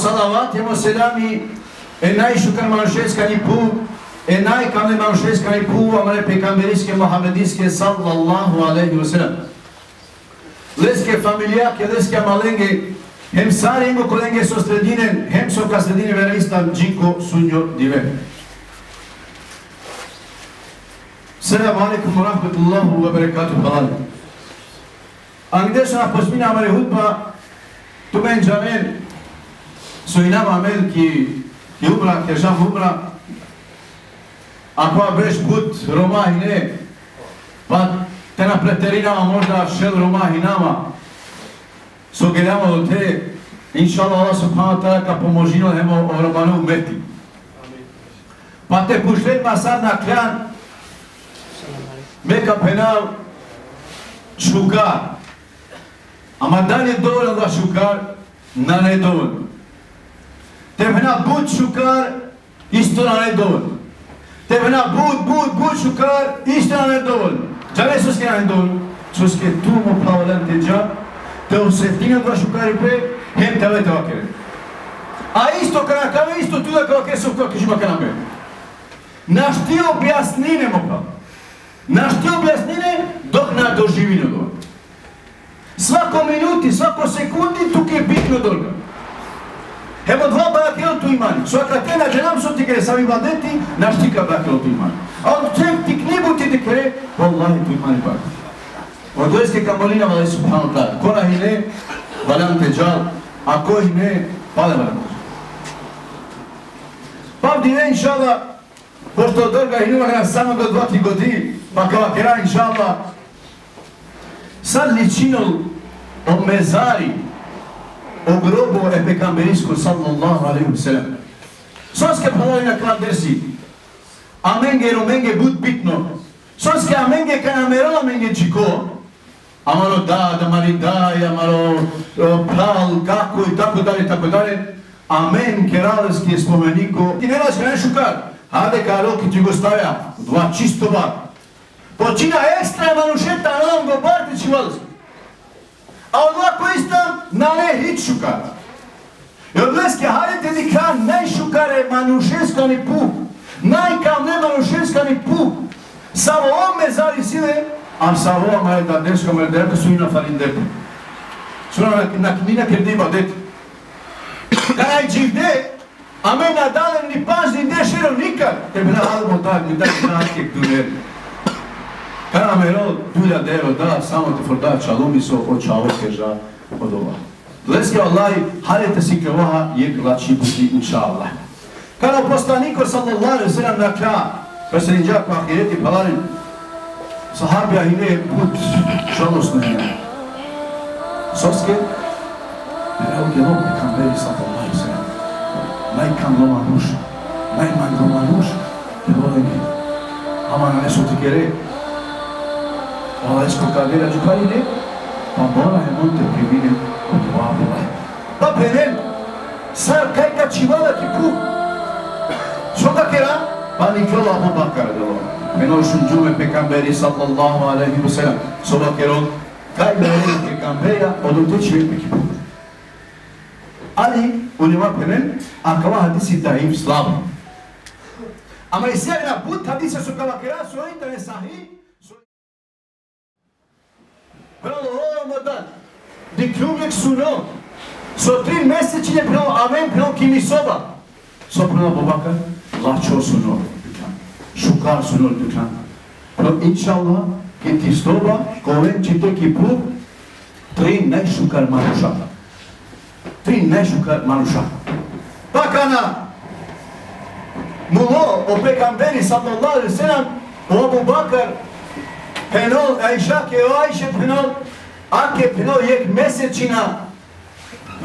салават, емо селами, enaj şükür manşeskani pu, enaj kane manşeskani pu, amare peygamberisке Muhammediske sallallahu aleyhi ve sellem. Leske familiake, leske malenge, hem sari imo kolenge so sredinen, hem so ka sredine vereistan džinko sunjo dive. Selamu alaikum wa rahmatullahi wa barakatuh halal. Angdesha posmina amare hutba, tu ben jamel, suinam amel ki umra, kežam umra, ako već put Romahine, pa te na preterinama možda šel Romahinama, sogeljamo do te, inša Allah subhanahu wa ta'ala ka pomožino hemo o Romanu umeti. Pa te pušletma sad na kljan, meka penal šukar. Ama da li je dovoljno da šukar? Na ne dovoljno. Te penal bud šukar, isto na ne dovoljno. Te penal bud šukar, isto na ne dovoljno. Džave suske na ne dovoljno. Suske tu mu plavolan te džav, te osetina dva šukari pre, hem te lete vakere. A isto kana kave, isto tu da kao kesu kao kišima kana me. Naš ti objasnine mo pravo. Naš ti objasnine dok na doživine dovoljno. Svako minuti, svako sekundi tuk je bitno dolga. Evo dva brakelo tu imani. Svaka tena dženam su ti kere sami vladeti, naš tika brakelo tu imani. A od čem ti knibu ti te kere, vallahi tu imani bak. Od dojske kambolina vali subhanu ta'ala. Ko nahine, valjam te džal, a ko hine, pale valjam. Pavdi ne, inša Allah, pošto dolga hinuma samo do 2-3 godini, pa kao kera, inša Allah, sad ličinol o mezari, o grobu e pekamberisko sallallahu alaihi wa sallam. Sonske palavina kad dersi, amenge romenge bud bitno, sonske amenge kanamerola menge čiko, amalo da mari daj, amalo pral, kako i tako dalje, amen keraleski spomeniko. Ti nemaš kada šukar, hade karo ki ti go stavlja, dva čistova, počina ekstra manušeta na ovom go partići valski. A odlako istam, na ne hit šukar. I odleske, hajde ti kam najšukare manušeskani puk, najkam ne manušeskani puk, samo ome zari sile, a sa ovama je da deškama je derka su ina farin deku. Suna na knina krediba deti. Kada je dživde, a me nadalem ni pažni ne šero nikad, tebe na albo tak mi daj značkek tu neri. Kada me rod dulja dero da, samo te forda čalumi so oča okeža od ova. Leske Allahi, halete si krevaha je glači buti inša Allah. Kada poslaniko sallallahu alaihi sallam na kra, preselinđak pa ahireti palarin, sahabija hine put žalostno hine. Soske, evo gdje lopi kamberi sallallahu alaihi sallam. Najkam loma nuša, najmanj loma nuša, te voleni. Amana ne su ti kere, Olajsko kadera džukarine, pa mora je monte primine od vabila. Pa penen, sad kaj ka čivala ti puk? Što da kera? Pa nikolo Abu Bakar delo. Menor šunđume pekamberi sallallahu alaihi wa sallam. Soba keron, kaj da je pekambera od uteći vek puk. Ali, ulema penen, akava hadisi daif slabo. Ama isjegna put hadisa su kava kera, su interne sahih, Pravo ovo dan, di kljubjek suno, so 3 mesecinje pravo amen pravo kimi soba. So pravo Bobakar, lačo suno, šukar suno dükkan. Pravo inšallah, ki ti stoba, koven čite ki puk, 3 najšukar manuša. 3 najšukar manuša. Pa kana, mulo o pekamberi sallallahu alaihi sallam, o Abu Bakar, penol, Ajšak je Ajše penol, ake penol jek mesečina,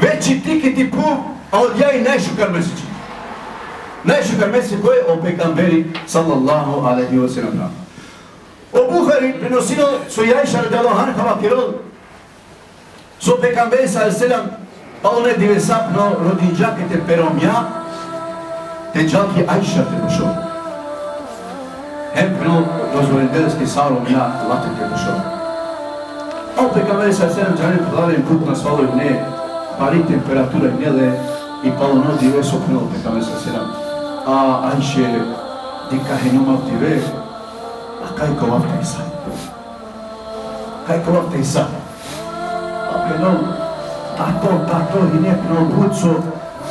veći tiki ti puk, a od ja i najšukar mesečina. Najšukar mesečina koje o pekamberi sallallahu alaihi wa sallam. O Buhari prenosino su Ajša radijalo Hanhava Kirol, su pekamberi sallallahu alaihi wa sallam, pa one divesapno rodinđake te peromja, te džalki Ajša te došao. Hem preno dozvorendelski salom ja latek je došao. A u pekamberi sallallahu alaihi wa sallam džanim plavim put na svaloj ne, pari temperatura gnjele, и палоно диве сопнело пекаме со седам. Анше дика хеномав диве, а кај ковавта Иса? Кај ковавта Иса? Пенол, тато, и не пенол буцо,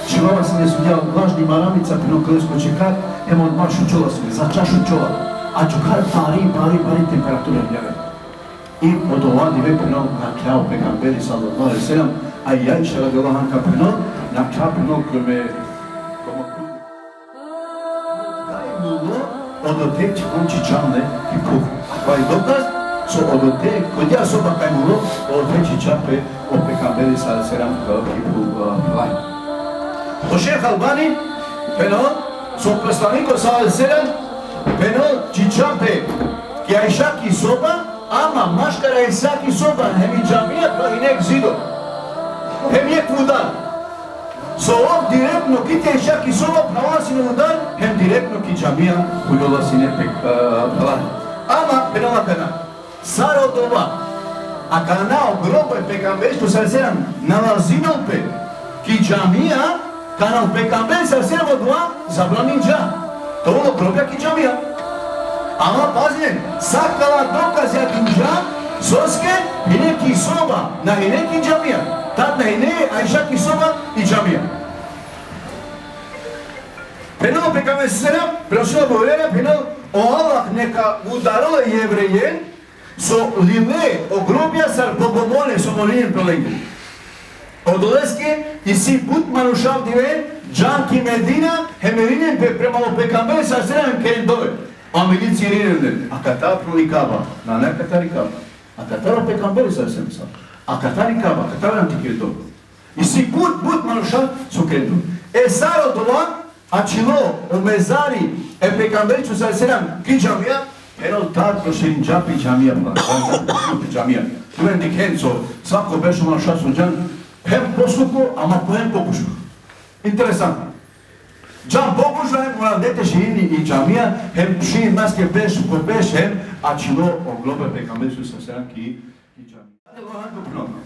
чилова се не судја влажни марамица, пенол колеско чекат, емо од маршу чола се, за чашу чола, а чукар пари температура јаве. И од ова диве пенол на кјао пекамбери саллаллаху алейхи ва салем, а Јаиша радијаллаху анха пенол, на кјао пенол кој одотек чекончи чамне и пух. Кај доказ, со одотек, кој ја соба кај муло, одотечи чапе, о пекамбери саллаллаху алейхи ва салем, и пух лај. О шех Албани, пенол, со посланикот саллаллаху алейхи ва салем, пенол, чи чапе, ки Аиша ки соба, ама машкара Иса ки соба, хеми џамија, тоа и нек зидо. Хеми ек вудан. Со ов директно ки те Аиша ки соба, права си на вудан, хем директно ки џамија, кујола си не палан. Ама, пенола кана, сар од ова, а кана огробо е пекамбешто са седам, налазинол пе, ки џамија, кана пекамбеш са седам од ова, забранин џа. Тоа огробја ки џамија. Ама пазне, сакала доказ ја кинџа, соске, хине ки соба, на хине ки џамија. Тад на хине Аиша ки соба и џамија. Пенал пекаме седам, пrenосила говорене, пенал, о Аллах нека ударила јеврејен, со лиле огробја сар богомоле со молинен пролегне. Одолеске и си пут манушав дивен, џанки Медина, хемеринен премало пекаме сар седам керен дове. Амилици ринен, а ката проликава, на не ката рикава, а ката пекамбери са се мисла, а ката рикава, ката антикирето. И си пут мануша со крето. Саро това, а чило, омезари, пекамбери чу са седам, ки џамија, едно тат прошерин џапи џамија, џамија. Туен дикенцо, свако беше мануша со џан, хем послуко, ама поем покушко. Интересантно. Џан покушва, морам дете шиини и џамија, хем шиин маске беш, кој беш, хем, а чило оглобе пекамбери со седам ки џамија.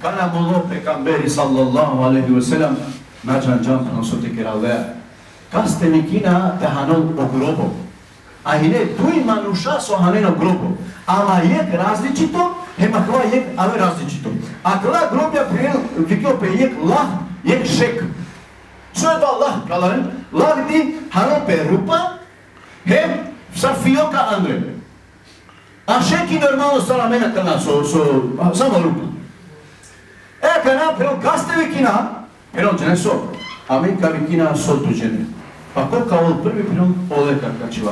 Кана моло пекамбери саллаллаху алейхи ва салем, на џан проносоте кералеа. Касте ми кина те ханол огробо. А хине туј мануша со ханен огробо. Ама ек различито, хема кла ек, аве различито. А кла гробја приел, викио пе ек лах, ек шек. Што е тоа лах, каларен? Лах ди ханол пе рупа, хем са фиока андре. А шеки нормално стара мена кана само рупа. Кана, перо касте ви кина, перо джене со, а мен ка ви кина со туджене. Па кој као први перо олека качила.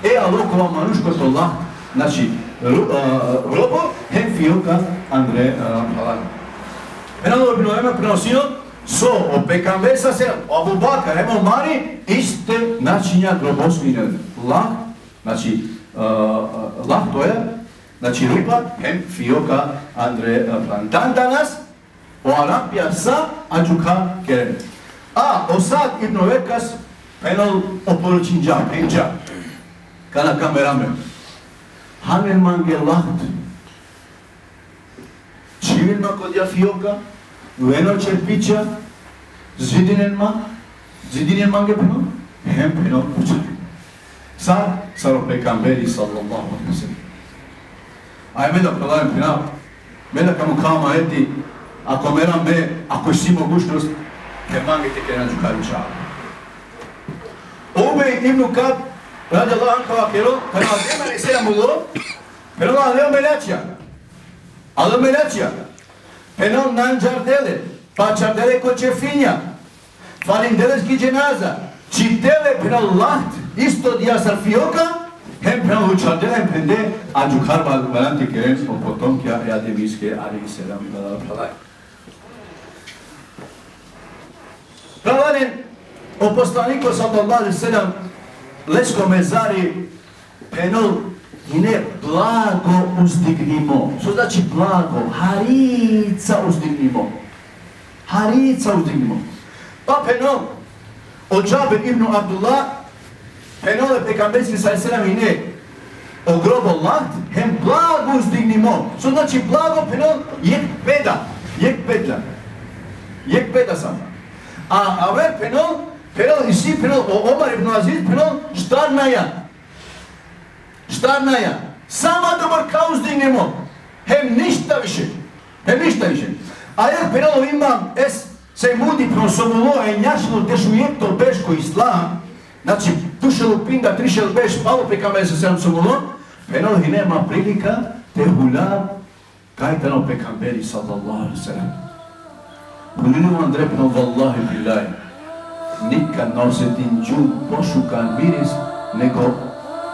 Алокова манушкото лах, значи, робо, хем фиока андре палан. Перо перо преносино, со опекамбе са се Абу Бакар, емо мари, исте начиња гробосвине. Лах, значи, лах тоја, значи рупа, хем фиока андре план. Дан данас, о Арапија са, аджука керен. Осад ибн Векас, пенол опоручин џа, пенџа, кана камераме. Ханен манге лахт, чивин ма кодја фиока, уено черпича, зидинен манге пенол, хем пенол пучари. Саро пекамбери саллаллаху алейхи ва салем. Ајме да продавам пенал, ме да каму кама ети, ако мерам ме, ако си могушност, ке мангите ке наđukari čava. Ubej ibn Kab, radi Allah ankava kero, kada nema ne sedam ulo, pero la leo melačija. Penal nanđar dele, pa čardele ko čefinja, falindeles dženaza, čitele penal laht, isto dijasar fioka, hem penal učardele, hem pende, a džukar balanti keren, o potomkja, jademiske, ali sedam pradaj. Pravanen, o poslaniku sallallahu alejhi ve sellem lesko mezari penol i ne blago uzdignimo. Što znači blago? Harica uzdignimo. Pa penol od Džabir ibn Abdullah penol je pekamberski sallallahu alejhi ve sellem i ne ogrobo laht, hem blago uzdignimo. Što znači blago penol? Jek peda sam. A ver penal isi penal Omar ibn Aziz penal Štarnaja. Sama dobar kaos dignemo. Hem ništa više. Ayer penal imam se mudi prosomolo njašno dešujeto beško islam. Znači, tušelu pinda trišel beš palo pekame se sam somolo. Penal hi nema prilika te hula kajtano pekamberi sallallahu alaihi sallam. Hulinu Andre penal vallahi billahi. Nikad ne osjetim džub, pošukan miris, nego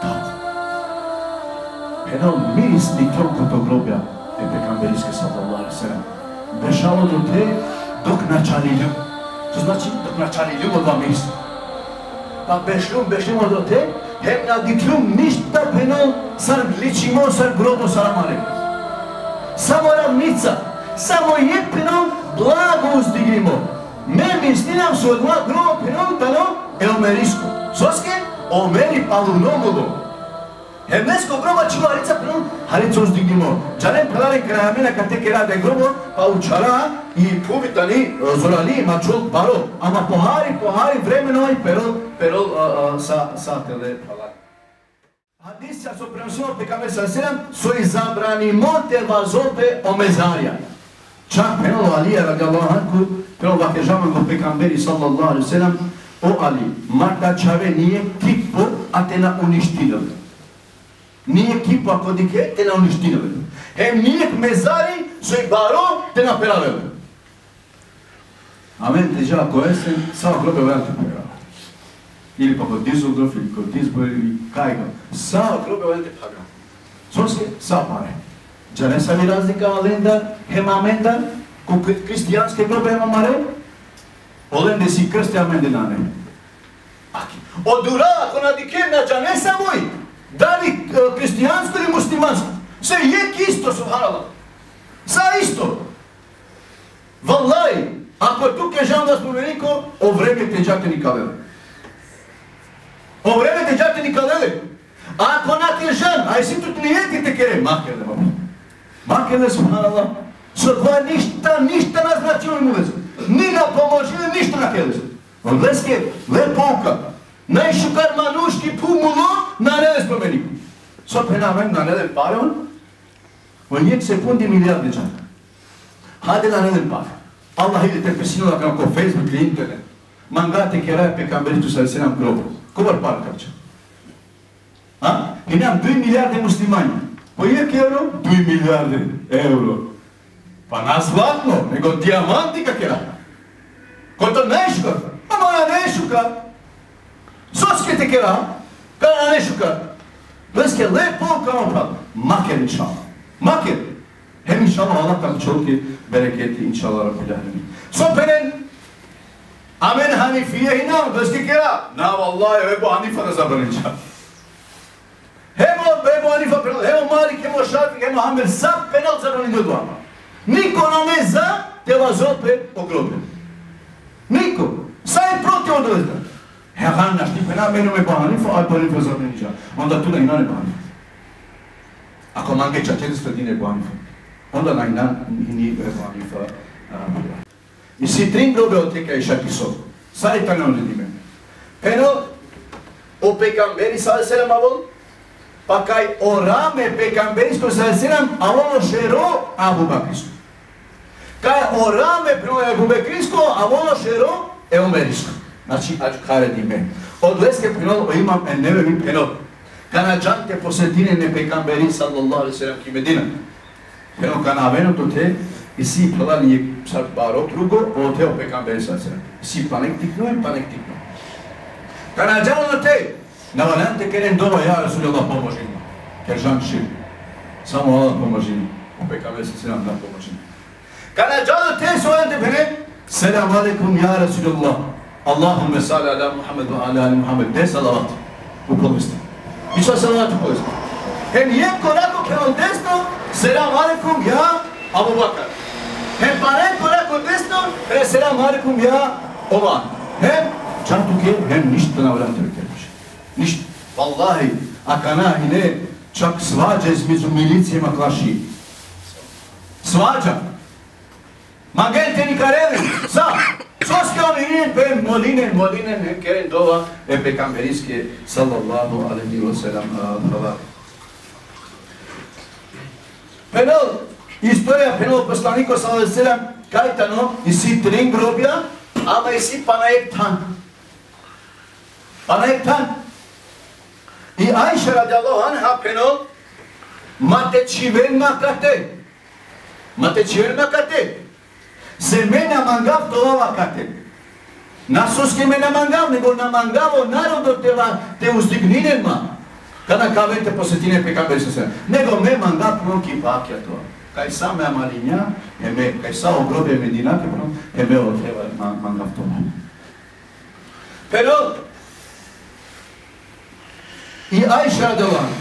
tako. Penal miris nikrom kod tog groblja je pekamberiske sallallahu alaihi sallam. Bešalo do te dok načali ljub. To znači dok načali ljub od vam miris. Pa bešlum do te, hem na diklum ništa penal sar ličimo, sar grobo, sar amare. Samo ravnica, samo je penal blago uzdignimo. Ne mislim se odmah grobo penal tano eomerisku. Soske omeri palunomulo. Hemnesko groba čilo harica penal harica uzdignimo. Čarem pelari krajamina kad teke rade grobo, pa učara i pubitani zorali mačul baro. Ama pohari vremenoj perol sa tele palari. Hadisja so prenosimo pekame sa sedam, so izabranimo te vazope o mezarja. Čak penalo Alija radijallahu anhu, penalo vakežaman go pekamberi sallallahu alaihi sallam, o Ali, Marta čave nije kipo, a te na uništinove. Nije kipo ako dike, te na uništinove. Nije mezari, so i baro, te na peravele. Amen, teža ako esen, samo grobe vrati perava. Ili pa kod dizograf, ili kod dizbor, ili kajga. Samo grobe vrati perava. Soske, samo pare. Če ne sami razlika Alenda, Hema Amenda, ko kristijanske grobe Hema Mare, Olende si krste Amende nane. Od urala, ko nadikem na džane samoj, da li kristijansko ili muslimansko, se jek isto, subhanallah. Sa isto. Wallahi, ako tu kežam da spomeniko, o vreme te džake ni kalele. O vreme te džake ni kalele. Ako na kežam, a jesi tu klijeti te kere, makele, makele, subhanallah. Sotva ništa naznačilo im ulezu. Ni na pomožili, ništa na keleze. Odleske, lepouka. Najšukar manuški pumulo na nele spomeniku. Sopre namen na nele pare on, o njeg sekundi milijarde džaka. Hade na nele pare. Allah ide te pesinula kao Facebook ili internet. Mangate keraje pekamberitu sa senam grobu. Kobar par kapća. I nemam 2 milijarde muslimanja. Po jek euro? 2 milijarde euro. Pa na zlatno, nego dijamanti kakera. Ko to nešukar? Pa moja nešukar. Soske te kera, kada nešukar. Bleske lepo kao prav. Maker inšallah. Maker. Hem inšallah Allah kam čolke bereketi inšallah rabbil alamin. Sopenen. Amen Hanifije i nam, bleske kera. Na vallahi Ebu Hanifa da zabraninča. Hemo Ebu Hanifa penal, hemo Malik, hemo Šafik, hemo Hamer, sam penal zabranin od vama. Niko nam ne za te vas opet ogrobe. Niko. Sad je protiv od ozda. Heran naš ti penal, menu Ebu Hanifa, a Ebu Hanifa zabraninča. Onda tu na inan Ebu Hanifa. Ako mangeća 400 dine Ebu Hanifa, onda na inan ni Ebu Hanifa. I si 3 grobe od teka i šaki so. Sad je penal ljudi mene. Penal, o pekamberi sad selam avol, pa kaj o rame pekamberisko sad selam avolo šero Abu Bakrisko. Kaj o rame prvo Abu Bakrisko avolo šero Eumerisko. Znači, ađu kare di mene. Od leske penal imam neve mi penal. Kana džante posetine ne pekamberi sallallahu alaihi sallam ki Medina. Penal kana aveno to te, i si pelali je sad baro drugo, o te o pekamberi sad selam. Si panek tiknu. Kana džalo na te, na valente kerem dova, ja Rasulullah pomoži mi. Ker žan šir. Samo Allah pomoži mi. O pekamberi sad selam da pomoži mi. Kana džalo te su valente pene, selam alaikum ja Rasulullah. Allahumme salli ala Muhammed wa ala ali Muhammed. De salavat u povesti. I sad salavat u povesti. Hem je korako prema desno, selam alaikum ja Abu Bakar. Hem panek korako desno, selam alaikum ja Omar. Hem čantuke, hem ništa na vrati vekeriš. Ništa. Wallahi, akana i ne, čak svađa između milicijama klaši. Svađa. Magente ni kareli, sa, soske Молинен, бе, молинен, керен дова е пекамбериске, салаллаху алейхи ва селам, Пенал, историја пенал посланикот салаллаху алейхи ва селам, кајтано, и си трин гробја, ама и си панаектан. И Аиша радијаллаху анха пенал, мате чивен макате. Се мене мангав това кате. Насоске мене мангав, него на мангаво народот те устигнинен Када кавете посетине пекамбер се. Него ме мангав пронки пакја тоа. Кај саме амалиња, кај са огробе медината, ме отрева мангав тоа. Pero и Аиша радијаллаху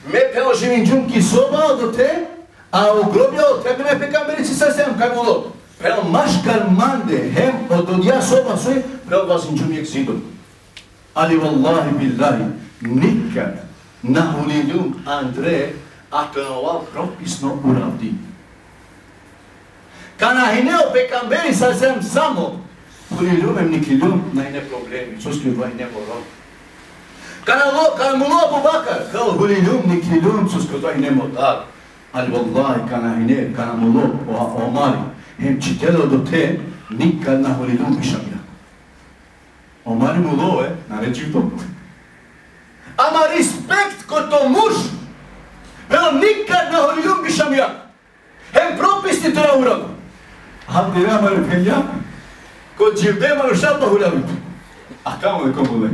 ме пеложивин џунки соба до те, а огробјо тебе ме пекамбери се сем кај було. Pero машкар манде хем ододја соба сој прел вазин џумјек зидот. Али валлахи биллахи никад на хулилум Андре атенова прописно уравди. Кана хинео пекамбери се сем само хулилум никилум најне проблеми. Соски вај не моро. Кана муло Абу Бакар, кал хулилум никилум соски вај не моро. Али валлахи кана хине, кана муло Омари. Hem čitelo do te, nikad na Holilum bišamja. Omari mulo, nareči to. Ama respekt ko to muž, velo nikad na Holilum bišamja. Hem propisti to na uradu. Hamdi nema repelja, ko dživde malu šalpa hulavit. A kamo je komu le?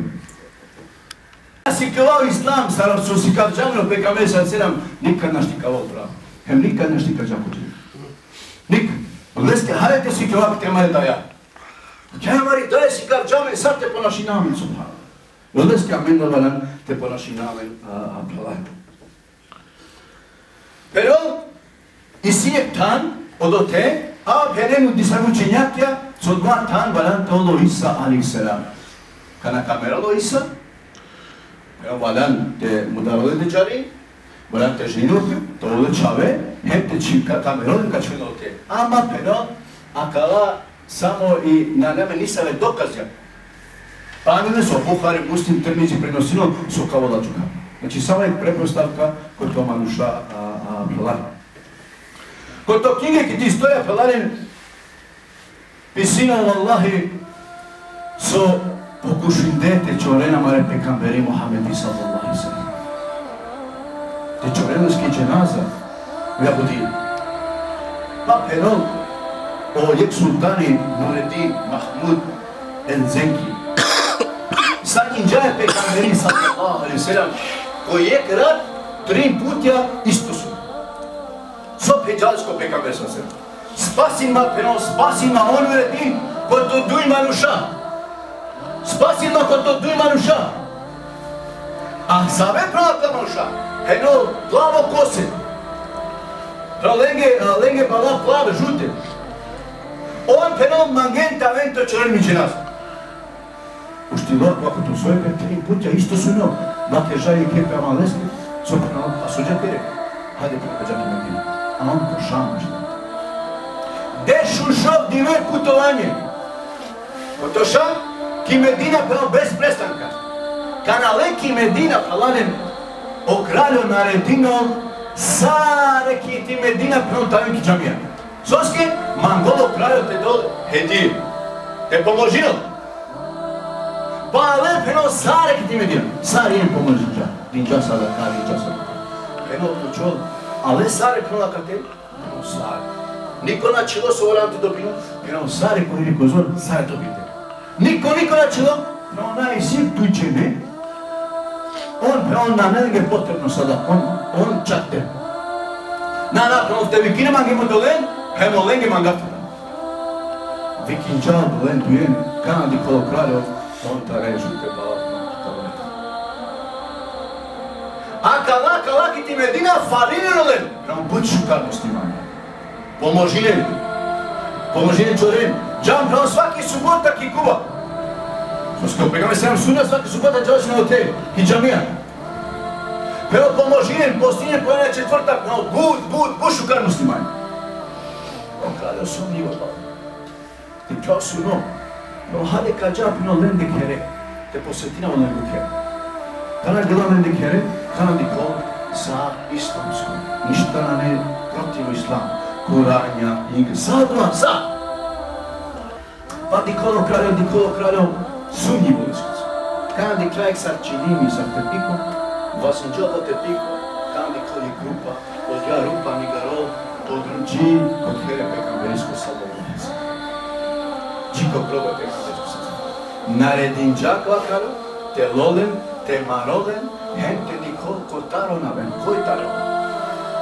Si kavao islam, saram su si kav džamno pekame sa sedam, nikad našti kavao pravo. Hem nikad našti kav džamno dživde. Nikad. Леске, хајте си кавак темаре даја. Темари даја си кав джаме, сад те понашинаме, субхана. Леске, амен да вален, те понашинаме, аплавај. Pero, и си е тан, одо те, а перену дисану чинјакја, со два тан вален толо Иса, алейхиссалам. Кана камерало Иса, pero вален те мудароле де джари, вален те женуке, толо чаве, hem te čivka kameron kačvinote. Ama pero, akala samo i na neme nisave dokazja. Panine su Buhari, Muslim, Tirmizi prenosilo su kao lađuka. Znači samo je prepostavka kod to manuša pelari. Kod to knjige ki ti stoja pelarin, pisina Allahi so pokušin dete čorena mare pekamberi Muhammedi sallallahu alaihi sallam. Te čorenovski dženaza, Yahudi. Pa pero Oleg Sultani Nureddin Mahmud El-Zenki Sakinja je pekamberi sallallahu alaihi sallam koji je krat 3 putja isto su. So peđalsko pekamberi sallallahu alaihi sallam. Spasim ma on Nureddin kod to duj manuša. Spasim ma kod to duj manuša. A same prata manuša. Eno plavo kose. Lenge bala plave, žute. On penom mangenta vento černi dženaz. Uštilo, ako to svoje pe 3 putja, isto su no. Vake žaje kepe amaleske, so penom, a suđa tere. Hajde kako peđaki medina. A on ko šam nešto. Dešu šov diver putovanje. Ko to šam, ki medina penom bez prestanka. Kanale ki medina palanem o kralju naredinom Sare ki ti medina prontavi ki džamija. Soske, mangolo kralju te dole, hedi, te pomožil. Pa ale peno sare ki ti medina. Sare jen pomožil dža. Dinđa sada kavi, dinđa sada kavi. Peno počol, ale sare peno lakate, peno sare. Niko na čilo su volanti dobino, peno sare koji niko zor, sare dobite. Niko na čilo, no onaj sir tuđene, on na nelge potrebno sada, on čate. Na, prvo te vikine mangimo dolen, hemo lenge mangate. Vikinđa dolen dujen, kanadi kolo kraljo, on ta režu te bala. A kala ki ti medina falini rolen, nam buču karnosti manje. Pomožine čoren, džam pravo svaki subota ki kuba. Sosko pegame se nam sunja svaki subota džavaš na hotel, ki džamija. Pero pomožinen, postinjen pojene četvrtak, bušu kar muslimani. On kraljo sumnjivo, ti kao su no. Но хаде каджапино ленде кере, те посетина во ленде кере. Кана глава ленде кере, кана дико за исламско. Ништа не против ислам. Курања, игра, садва, са! Па диколо кралјо, сумњи болискоц. Кана ди крајк сар чилими, сар тепико, васинджота тепико, кана диколи група, од ја рупа нигаро, од рунджи, од хере пекамбериско салболонец. Чико проба пекамбериско салболонец. Наредин джаква кралјо, те лолен, те маролен, хенте дикол котаро навен, кој таро?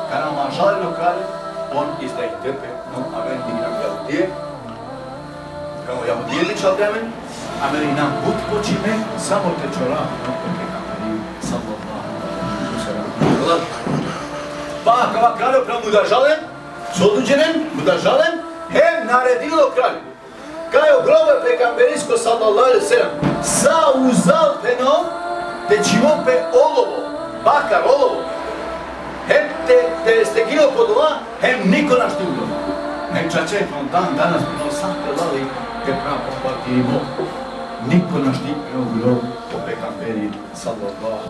Кана мажалјо кралјо, он издај тепе, но амен дигнам јаудие, камо јаудие би чалдемен, амери нам пут почиме, само те чора, но пеке камери, саллаллаху. Па, кава кралјо према мудажален, содуđенен, мудажален, хем наредило кралјо. Кајо гробе пекамбериско саллаллаху селам, са узал пено, те чивопе олово, бакар олово, хем те стегило по дома, хем нико наш ти удома. Хем чачет, он данас бино сам те лали, те права попати и Бог. Нико наш ти удома, по пекамбери, саллаллаху.